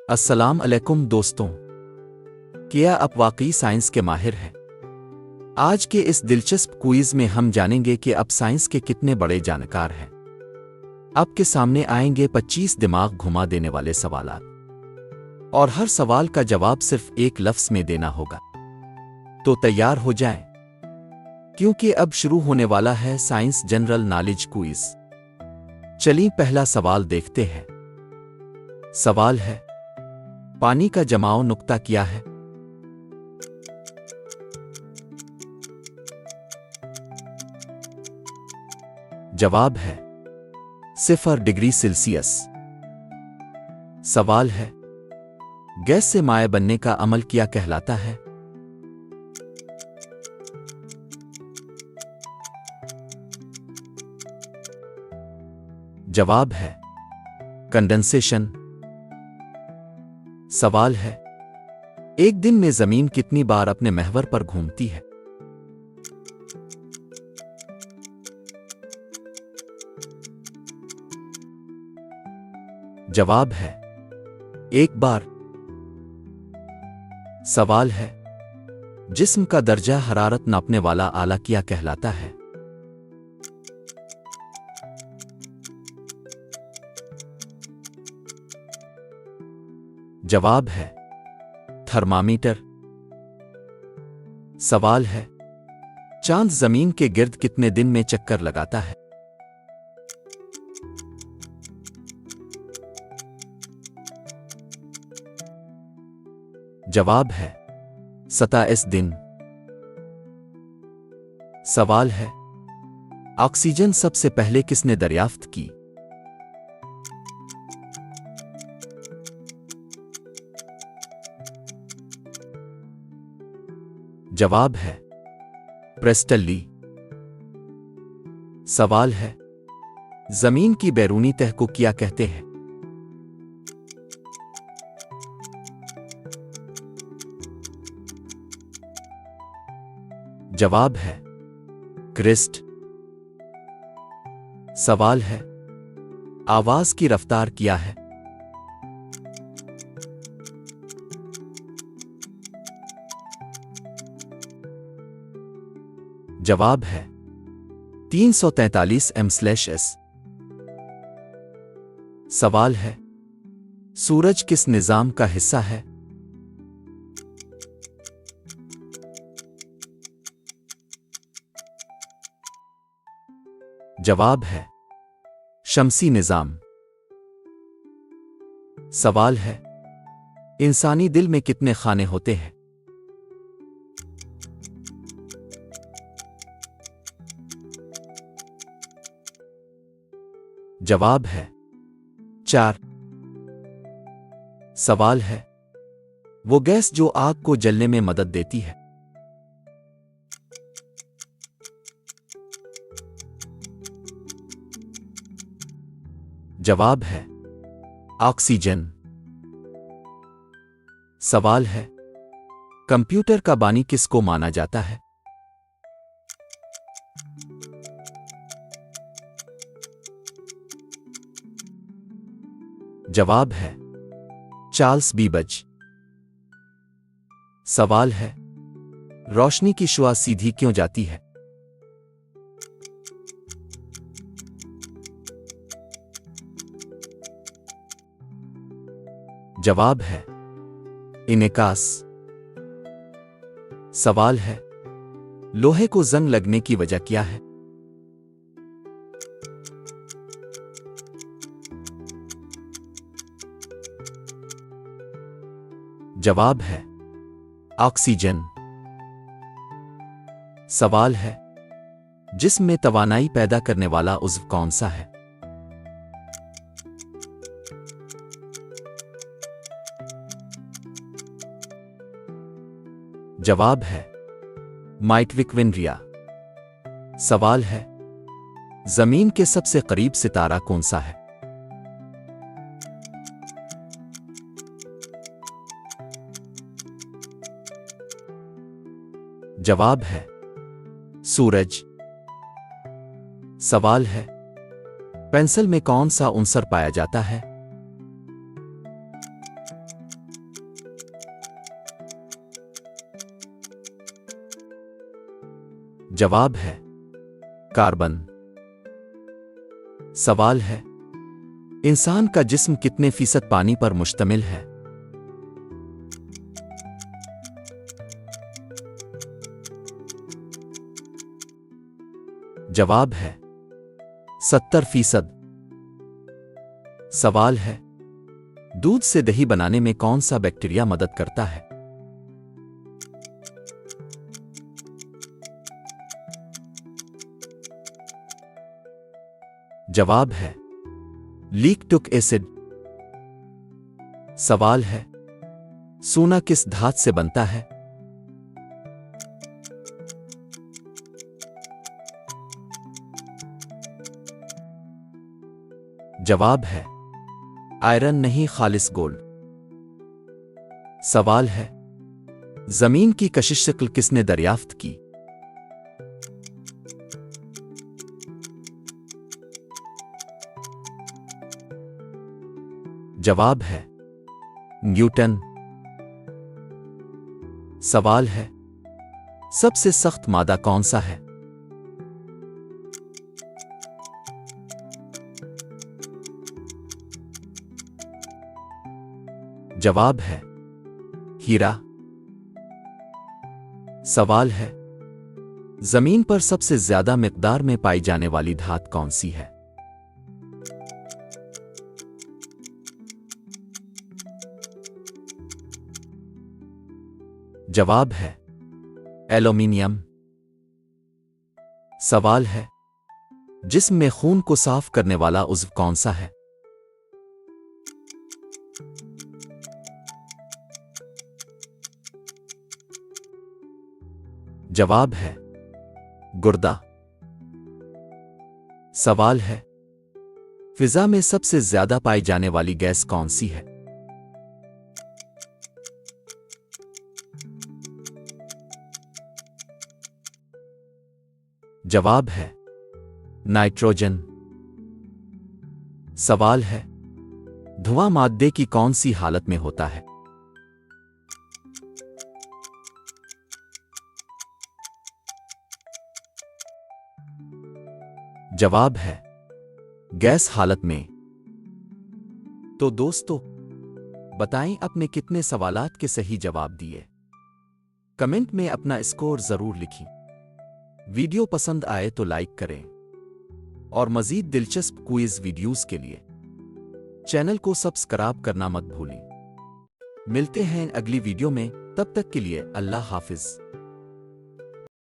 अस्सलाम अलैकुम दोस्तों, क्या आप वाकई साइंस के माहिर हैं? आज के इस दिलचस्प क्विज में हम जानेंगे कि आप साइंस के कितने बड़े जानकार हैं। आपके सामने आएंगे 25 दिमाग घुमा देने वाले सवालात और हर सवाल का जवाब सिर्फ एक लफ्ज में देना होगा। तो तैयार हो जाएं, क्योंकि अब शुरू होने वाला है साइंस जनरल नॉलेज क्विज। चलिए पहला सवाल देखते हैं। सवाल है, पानी का जमाव नुक्ता क्या है? जवाब है 0 डिग्री सेल्सियस। सवाल है, गैस से माए बनने का अमल क्या कहलाता है? जवाब है कंडेंसेशन। सवाल है, एक दिन में जमीन कितनी बार अपने महवर पर घूमती है? जवाब है 1 बार। सवाल है, जिस्म का दर्जा हरारत नापने वाला आला क्या कहलाता है? जवाब है थर्मामीटर। सवाल है, चांद जमीन के गिर्द कितने दिन में चक्कर लगाता है? जवाब है 27 दिन। सवाल है, ऑक्सीजन सबसे पहले किसने दरियाफ्त की? जवाब है प्रेस्टल ली। सवाल है, जमीन की बैरूनी तह को क्या कहते हैं? जवाब है क्रिस्ट। सवाल है, आवाज की रफ्तार क्या है? जवाब है 343 m/s। सवाल है, सूरज किस निजाम का हिस्सा है? जवाब है शमसी निजाम। सवाल है, इंसानी दिल में कितने खाने होते हैं? जवाब है 4। सवाल है, वो गैस जो आग को जलने में मदद देती है? जवाब है ऑक्सीजन। सवाल है, कंप्यूटर का बानी किसको माना जाता है? जवाब है चार्ल्स बीबज। सवाल है, रोशनी की शुआ सीधी क्यों जाती है? जवाब है इनेकास। सवाल है, लोहे को जंग लगने की वजह क्या है? जवाब है ऑक्सीजन। सवाल है, जिस्म में तवानाई पैदा करने वाला उज़्व कौन सा है? जवाब है माइटोकॉन्ड्रिया। सवाल है, जमीन के सबसे करीब सितारा कौन सा है? जवाब है सूरज। सवाल है, पेंसिल में कौन सा उनसर पाया जाता है? जवाब है कार्बन। सवाल है, इंसान का जिस्म कितने फीसद पानी पर मुश्तमिल है? जवाब है 70%। सवाल है, दूध से दही बनाने में कौन सा बैक्टीरिया मदद करता है? जवाब है लैक्टिक एसिड। सवाल है, सोना किस धातु से बनता है? जवाब है आयरन नहीं, खालिस गोल्ड। सवाल है, जमीन की कशिश शक्ल किसने दरियाफ्त की? जवाब है न्यूटन। सवाल है, सबसे सख्त मादा कौन सा है? जवाब है हीरा। सवाल है, जमीन पर सबसे ज्यादा मिकदार में पाई जाने वाली धातु कौन सी है? जवाब है एल्यूमीनियम। सवाल है, जिस्म में खून को साफ करने वाला उज़्व कौन सा है? जवाब है गुर्दा। सवाल है, फिजा में सबसे ज्यादा पाई जाने वाली गैस कौन सी है? जवाब है नाइट्रोजन। सवाल है, धुआं मादे की कौन सी हालत में होता है? जवाब है गैस हालत में। तो दोस्तों, बताएं आपने कितने सवालात के सही जवाब दिए। कमेंट में अपना स्कोर जरूर लिखें। वीडियो पसंद आए तो लाइक करें और मजीद दिलचस्प क्विज वीडियोस के लिए चैनल को सब्सक्राइब करना मत भूलें। मिलते हैं अगली वीडियो में, तब तक के लिए अल्लाह हाफिज।